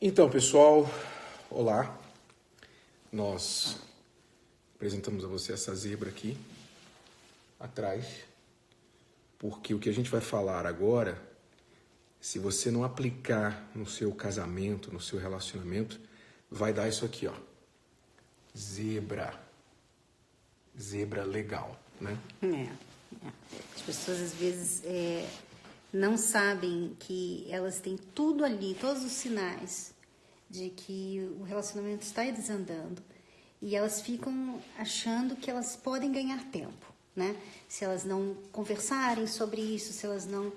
Então, pessoal, olá. Nós apresentamos a você essa zebra aqui atrás, porque o que a gente vai falar agora, se você não aplicar no seu casamento, no seu relacionamento, vai dar isso aqui, ó. Zebra. Zebra legal, né? As pessoas às vezes não sabem que elas têm tudo ali, todos os sinais de que o relacionamento está desandando, e elas ficam achando que elas podem ganhar tempo, né? Se elas não conversarem sobre isso, se elas não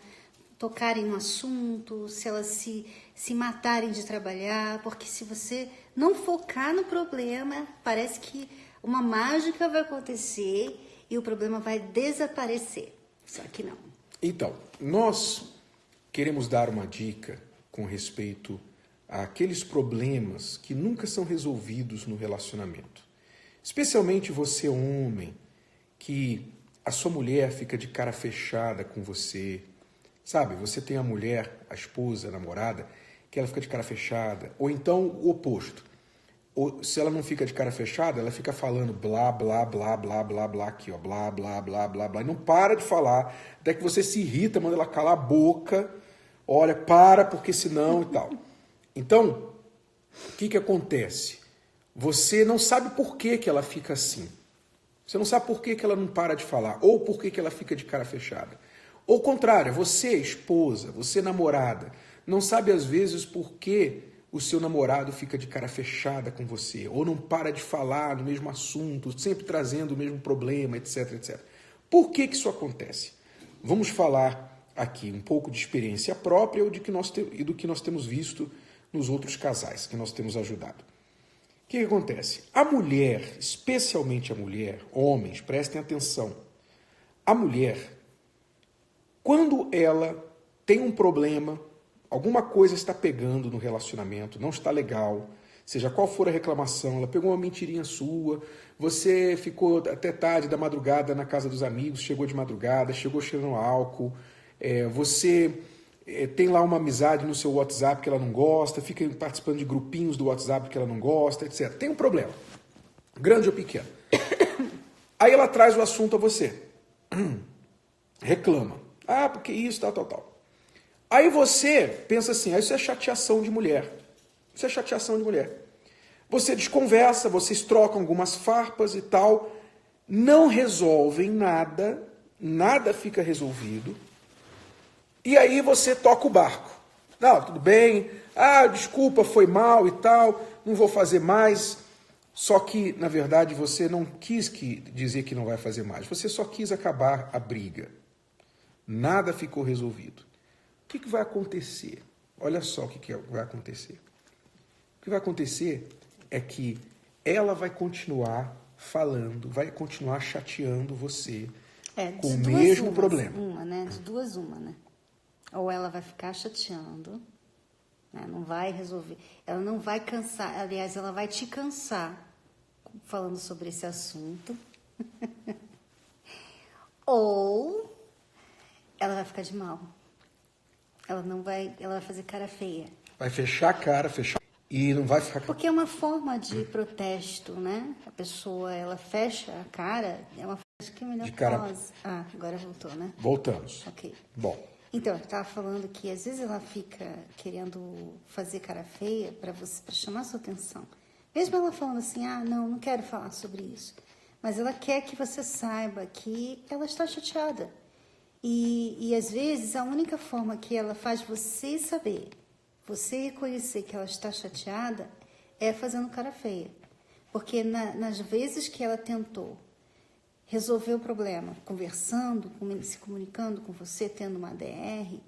tocarem no assunto, se elas se matarem de trabalhar, porque se você não focar no problema, parece que uma mágica vai acontecer e o problema vai desaparecer. Só que não. Então, nós queremos dar uma dica com respeito àqueles problemas que nunca são resolvidos no relacionamento. Especialmente você, homem, que a sua mulher fica de cara fechada com você. Sabe, você tem a mulher, a esposa, a namorada, que ela fica de cara fechada. Ou então o oposto. Ou, se ela não fica de cara fechada, ela fica falando blá, blá, blá, blá, blá, blá, aqui, ó, blá, blá, blá, blá, blá. E não para de falar, até que você se irrita, manda ela calar a boca. Olha, para, porque senão e tal. Então, o que acontece? Você não sabe por que ela fica assim. Você não sabe por que ela não para de falar. Ou por que ela fica de cara fechada. Ou contrário, você, esposa, você, namorada, não sabe às vezes por que o seu namorado fica de cara fechada com você, ou não para de falar no mesmo assunto, sempre trazendo o mesmo problema, etc, etc. Por que isso acontece? Vamos falar aqui um pouco de experiência própria e do que nós temos visto nos outros casais que nós temos ajudado. O que acontece? A mulher, especialmente a mulher, homens, prestem atenção, a mulher, quando ela tem um problema, alguma coisa está pegando no relacionamento, não está legal, seja qual for a reclamação, ela pegou uma mentirinha sua, você ficou até tarde da madrugada na casa dos amigos, chegou de madrugada, chegou cheirando álcool, você tem lá uma amizade no seu WhatsApp que ela não gosta, fica participando de grupinhos do WhatsApp que ela não gosta, etc. Tem um problema, grande ou pequeno. Aí ela traz o assunto a você, reclama. Ah, porque isso, tal. Aí você pensa assim, isso é chateação de mulher. Isso é chateação de mulher. Você desconversa, vocês trocam algumas farpas e tal, não resolvem nada, nada fica resolvido. E aí você toca o barco. Não, tudo bem, desculpa, foi mal e tal, não vou fazer mais. Só que, na verdade, você não quis dizer que não vai fazer mais, você só quis acabar a briga. Nada ficou resolvido. O que vai acontecer? Olha só o que vai acontecer. O que vai acontecer é que ela vai continuar falando, vai continuar chateando você com o mesmo problema. De duas uma, né? Ou ela vai ficar chateando, né? Não vai resolver. Ela não vai cansar, aliás, ela vai te cansar falando sobre esse assunto. Ou ela vai ficar de mal. Ela vai fazer cara feia. Vai fechar a cara, e não vai ficar... Porque é uma forma de protesto, né? A pessoa, ela fecha a cara, é uma forma que é melhor pause. Agora voltou, né? Voltamos. Ok. Bom. Então, eu estava falando que às vezes ela fica querendo fazer cara feia para chamar sua atenção. Mesmo ela falando assim, não quero falar sobre isso. Mas ela quer que você saiba que ela está chateada. E às vezes a única forma que ela faz você saber, você reconhecer que ela está chateada, é fazendo cara feia. Porque nas vezes que ela tentou resolver o problema, conversando, se comunicando com você, tendo uma DR,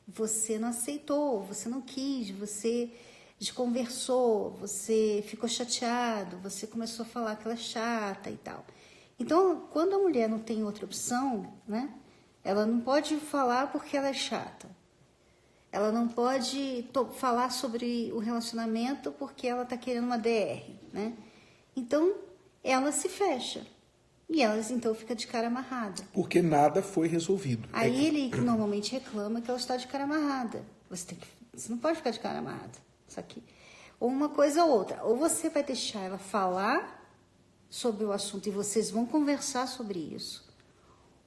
você não aceitou, você não quis, você desconversou, você ficou chateado, você começou a falar que ela é chata e tal. Então, quando a mulher não tem outra opção, né? Ela não pode falar porque ela é chata. Ela não pode falar sobre o relacionamento porque ela está querendo uma DR, né? Então, ela se fecha. E ela, então, fica de cara amarrada. Porque nada foi resolvido. Aí ele normalmente reclama que ela está de cara amarrada. Você não pode ficar de cara amarrada. Só que Ou uma coisa ou outra. Ou você vai deixar ela falar sobre o assunto e vocês vão conversar sobre isso.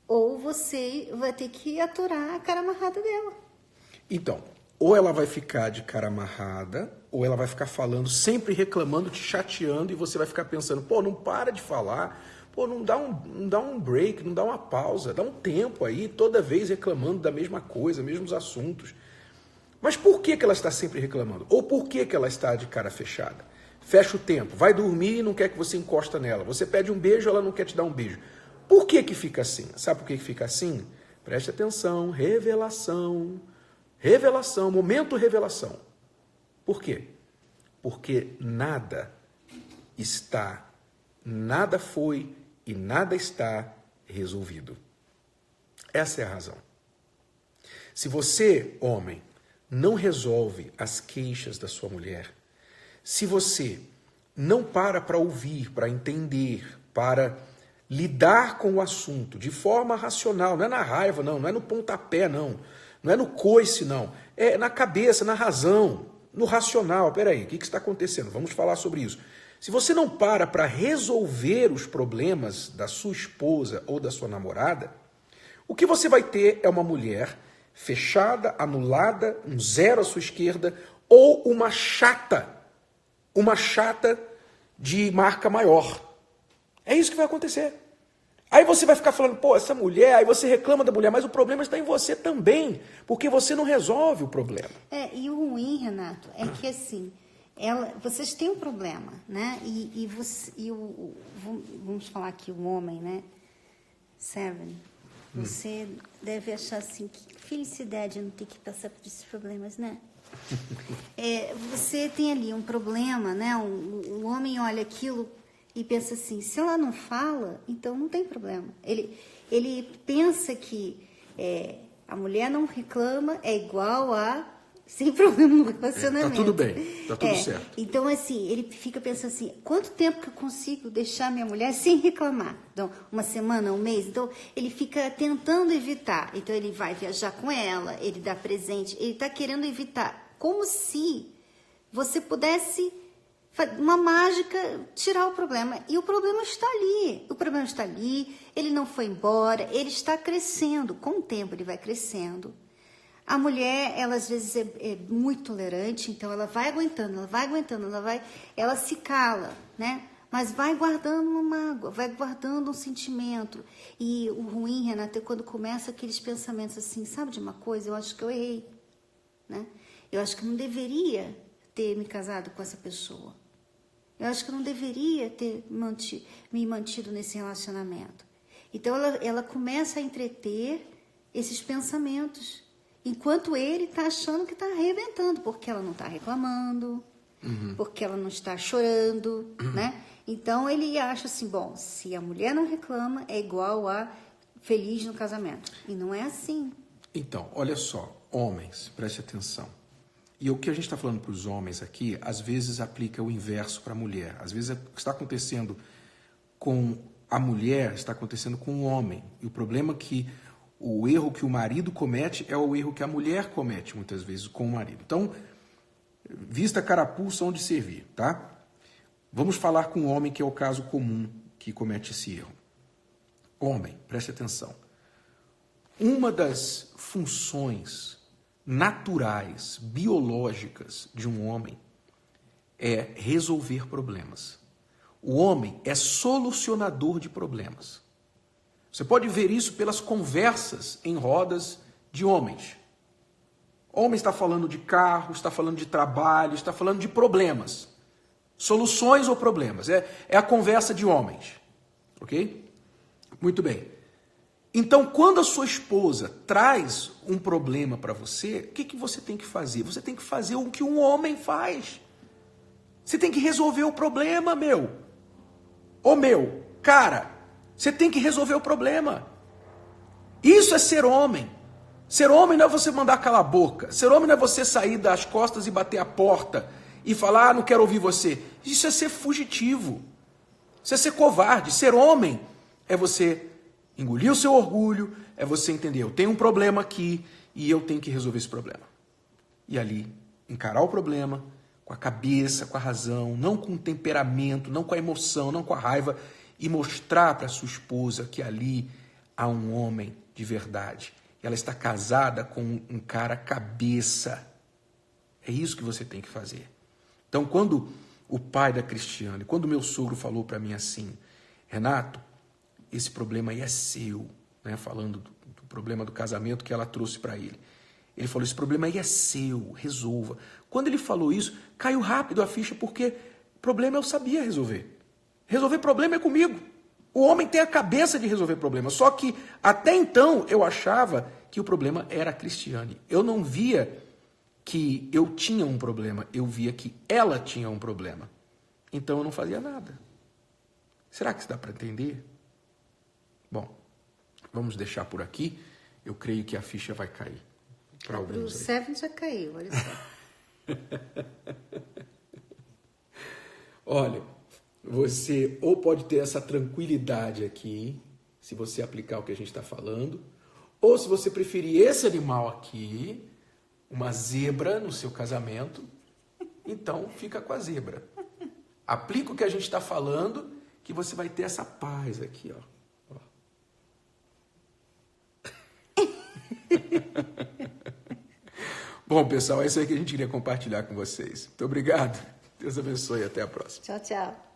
Ou você vai ter que aturar a cara amarrada dela. Então, ou ela vai ficar de cara amarrada, ou ela vai ficar falando, sempre reclamando, te chateando, e você vai ficar pensando, pô, não para de falar, pô, não dá um break, não dá uma pausa, dá um tempo aí, toda vez reclamando da mesma coisa, mesmos assuntos. Mas por que ela está sempre reclamando? Ou por que ela está de cara fechada? Fecha o tempo, vai dormir e não quer que você encosta nela. Você pede um beijo, ela não quer te dar um beijo. Por que fica assim? Sabe por que fica assim? Preste atenção, revelação. Revelação, momento revelação. Por quê? Porque nada foi e nada está resolvido. Essa é a razão. Se você, homem, não resolve as queixas da sua mulher, se você não para ouvir, para entender, para lidar com o assunto de forma racional, não é na raiva, não é no pontapé, não é no coice, não, é na cabeça, na razão, no racional. Peraí, o que está acontecendo? Vamos falar sobre isso. Se você não para resolver os problemas da sua esposa ou da sua namorada, o que você vai ter é uma mulher fechada, anulada, um zero à sua esquerda, ou uma chata de marca maior. É isso que vai acontecer. Aí você vai ficar falando, pô, essa mulher, aí você reclama da mulher, mas o problema está em você também, porque você não resolve o problema. E o ruim, Renato, é que assim, vocês têm um problema, né? Vamos falar aqui o homem, né? Seven, você deve achar assim, que felicidade não ter que passar por esses problemas, né? Você tem ali um problema, né? O homem olha aquilo e pensa assim, se ela não fala, então não tem problema. Ele pensa que a mulher não reclama é igual a sem problema no relacionamento. Tá tudo bem, tá tudo certo. Então, assim, ele fica pensando assim, quanto tempo que eu consigo deixar minha mulher sem reclamar? Então, uma semana, um mês? Então, ele fica tentando evitar. Então, ele vai viajar com ela, ele dá presente, ele está querendo evitar. Como se você pudesse uma mágica, tirar o problema. E o problema está ali. O problema está ali, ele não foi embora, ele está crescendo. Com o tempo, ele vai crescendo. A mulher, ela às vezes é muito tolerante, então ela vai aguentando, ela se cala, né? Mas vai guardando uma mágoa, vai guardando um sentimento. E o ruim, Renata, é quando começa aqueles pensamentos assim, sabe de uma coisa? Eu acho que eu errei, né? Eu acho que eu não deveria ter me casado com essa pessoa. Eu acho que eu não deveria ter me mantido nesse relacionamento. Então, ela começa a entreter esses pensamentos, enquanto ele está achando que está arrebentando, porque ela não está reclamando, porque ela não está chorando, né? Então, ele acha assim, bom, se a mulher não reclama, é igual a feliz no casamento. E não é assim. Então, olha só, homens, preste atenção. E o que a gente está falando para os homens aqui, às vezes aplica o inverso para a mulher. Às vezes o que está acontecendo com a mulher está acontecendo com o homem. E o problema é que o erro que o marido comete é o erro que a mulher comete, muitas vezes, com o marido. Então, vista a carapuça onde servir, tá? Vamos falar com o homem, que é o caso comum que comete esse erro. Homem, preste atenção. Uma das funções naturais, biológicas de um homem é resolver problemas. O homem é solucionador de problemas. Você pode ver isso pelas conversas em rodas de homens. O homem está falando de carro, está falando de trabalho, está falando de problemas. Soluções ou problemas. É a conversa de homens. Ok? Muito bem. Então, quando a sua esposa traz um problema para você, o que você tem que fazer? Você tem que fazer o que um homem faz. Você tem que resolver o problema, meu. Ô, meu, cara, você tem que resolver o problema. Isso é ser homem. Ser homem não é você mandar calar a boca. Ser homem não é você sair das costas e bater a porta e falar, não quero ouvir você. Isso é ser fugitivo. Isso é ser covarde. Ser homem é você engolir o seu orgulho, é você entender, eu tenho um problema aqui e eu tenho que resolver esse problema. E ali, encarar o problema, com a cabeça, com a razão, não com o temperamento, não com a emoção, não com a raiva, e mostrar para sua esposa que ali há um homem de verdade. Ela está casada com um cara cabeça. É isso que você tem que fazer. Então, quando o pai da Cristiane, quando meu sogro falou para mim assim, Renato, esse problema aí é seu, né? Falando do problema do casamento que ela trouxe para ele. Ele falou, esse problema aí é seu, resolva. Quando ele falou isso, caiu rápido a ficha, porque problema eu sabia resolver. Resolver problema é comigo. O homem tem a cabeça de resolver problema. Só que até então eu achava que o problema era a Cristiane. Eu não via que eu tinha um problema, eu via que ela tinha um problema. Então eu não fazia nada. Será que isso dá para entender? Bom, vamos deixar por aqui. Eu creio que a ficha vai cair. Para alguns. O Seven já caiu, olha só. Olha, você ou pode ter essa tranquilidade aqui, se você aplicar o que a gente está falando, ou se você preferir esse animal aqui, uma zebra no seu casamento, então fica com a zebra. Aplica o que a gente está falando, que você vai ter essa paz aqui, ó. Bom, pessoal, é isso aí que a gente queria compartilhar com vocês. Muito obrigado. Deus abençoe e até a próxima. Tchau, tchau.